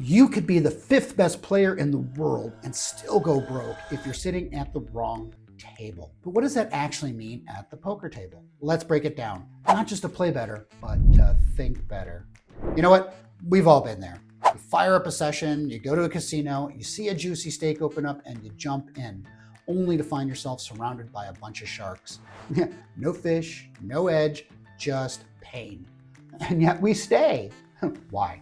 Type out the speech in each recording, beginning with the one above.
You could be the 5th best player in the world and still go broke if you're sitting at the wrong table. But what does that actually mean at the poker table? Let's break it down. Not just to play better, but to think better. You know what? We've all been there. You fire up a session, you go to a casino, you see a juicy steak open up, and you jump in, only to find yourself surrounded by a bunch of sharks. No fish, no edge, just pain. And yet we stay. Why?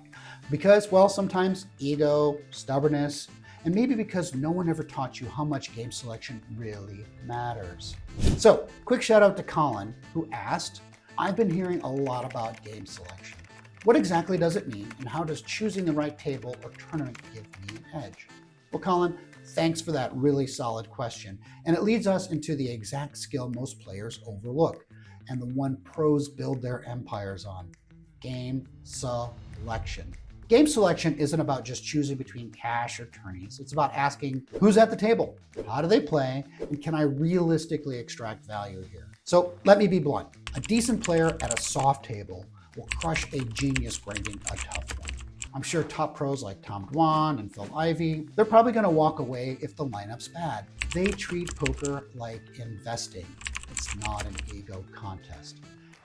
Because, well, sometimes ego, stubbornness, and maybe because no one ever taught you how much game selection really matters. So, quick shout out to Colin, who asked, I've been hearing a lot about game selection. What exactly does it mean, and how does choosing the right table or tournament give me an edge? Well, Colin, thanks for that really solid question. And it leads us into the exact skill most players overlook, and the one pros build their empires on: game selection. Game selection isn't about just choosing between cash or tourneys. It's about asking, who's at the table? How do they play? And can I realistically extract value here? So let me be blunt. A decent player at a soft table will crush a genius grinding a tough one. I'm sure top pros like Tom Dwan and Phil Ivey, they're probably gonna walk away if the lineup's bad. They treat poker like investing. It's not an ego contest.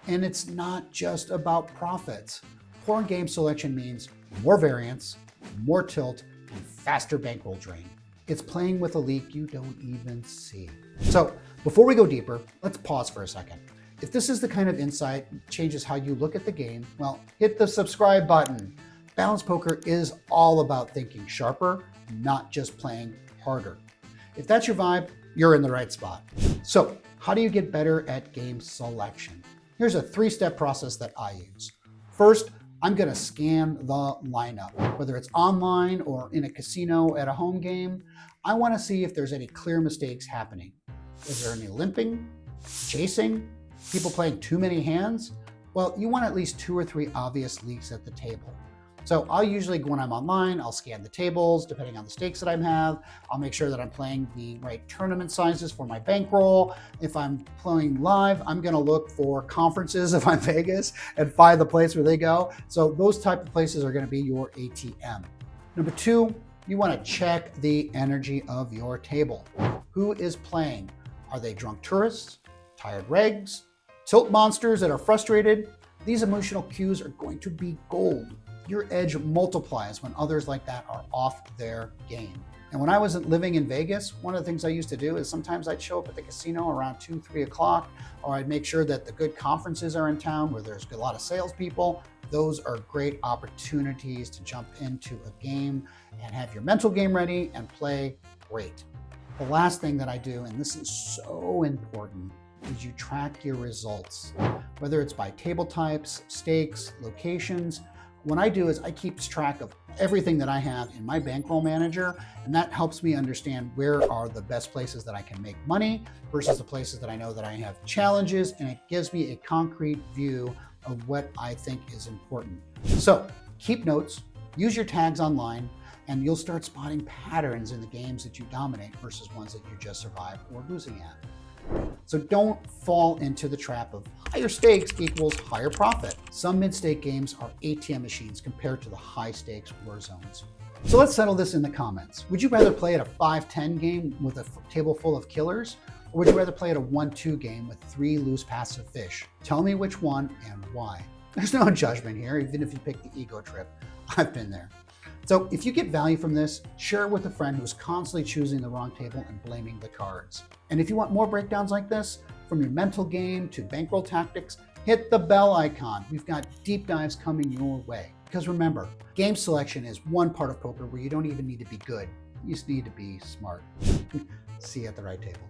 And it's not just about profits. Poor game selection means more variance, more tilt, and faster bankroll drain. It's playing with a leak you don't even see. So before we go deeper, let's pause for a second. If this is the kind of insight that changes how you look at the game, well, hit the subscribe button. Balanced Poker is all about thinking sharper, not just playing harder. If that's your vibe, you're in the right spot. So how do you get better at game selection? Here's a 3-step process that I use. First, I'm gonna scan the lineup. Whether it's online or in a casino at a home game, I wanna see if there's any clear mistakes happening. Is there any limping, chasing, people playing too many hands? Well, you want at least 2 or 3 obvious leaks at the table. So I'll usually, when I'm online, I'll scan the tables, depending on the stakes that I have. I'll make sure that I'm playing the right tournament sizes for my bankroll. If I'm playing live, I'm gonna look for conferences if I'm Vegas and find the place where they go. So those type of places are gonna be your ATM. Number 2, you wanna check the energy of your table. Who is playing? Are they drunk tourists, tired regs, tilt monsters that are frustrated? These emotional cues are going to be gold. Your edge multiplies when others like that are off their game. And when I wasn't living in Vegas, one of the things I used to do is sometimes I'd show up at the casino around 2, 3 o'clock, or I'd make sure that the good conferences are in town where there's a lot of salespeople. Those are great opportunities to jump into a game and have your mental game ready and play great. The last thing that I do, and this is so important, is you track your results. Whether it's by table types, stakes, locations, what I do is I keep track of everything that I have in my bankroll manager, and that helps me understand where are the best places that I can make money versus the places that I know that I have challenges, and it gives me a concrete view of what I think is important. So keep notes, use your tags online, and you'll start spotting patterns in the games that you dominate versus ones that you just survive or losing at. So don't fall into the trap of higher stakes equals higher profit. Some mid-stake games are ATM machines compared to the high-stakes war zones. So let's settle this in the comments. Would you rather play at a 5-10 game with a table full of killers? Or would you rather play at a 1-2 game with 3 loose passive fish? Tell me which one and why. There's no judgment here, even if you pick the ego trip. I've been there. So if you get value from this, share it with a friend who's constantly choosing the wrong table and blaming the cards. And if you want more breakdowns like this, from your mental game to bankroll tactics, hit the bell icon. We've got deep dives coming your way. Because remember, game selection is one part of poker where you don't even need to be good. You just need to be smart. See you at the right table.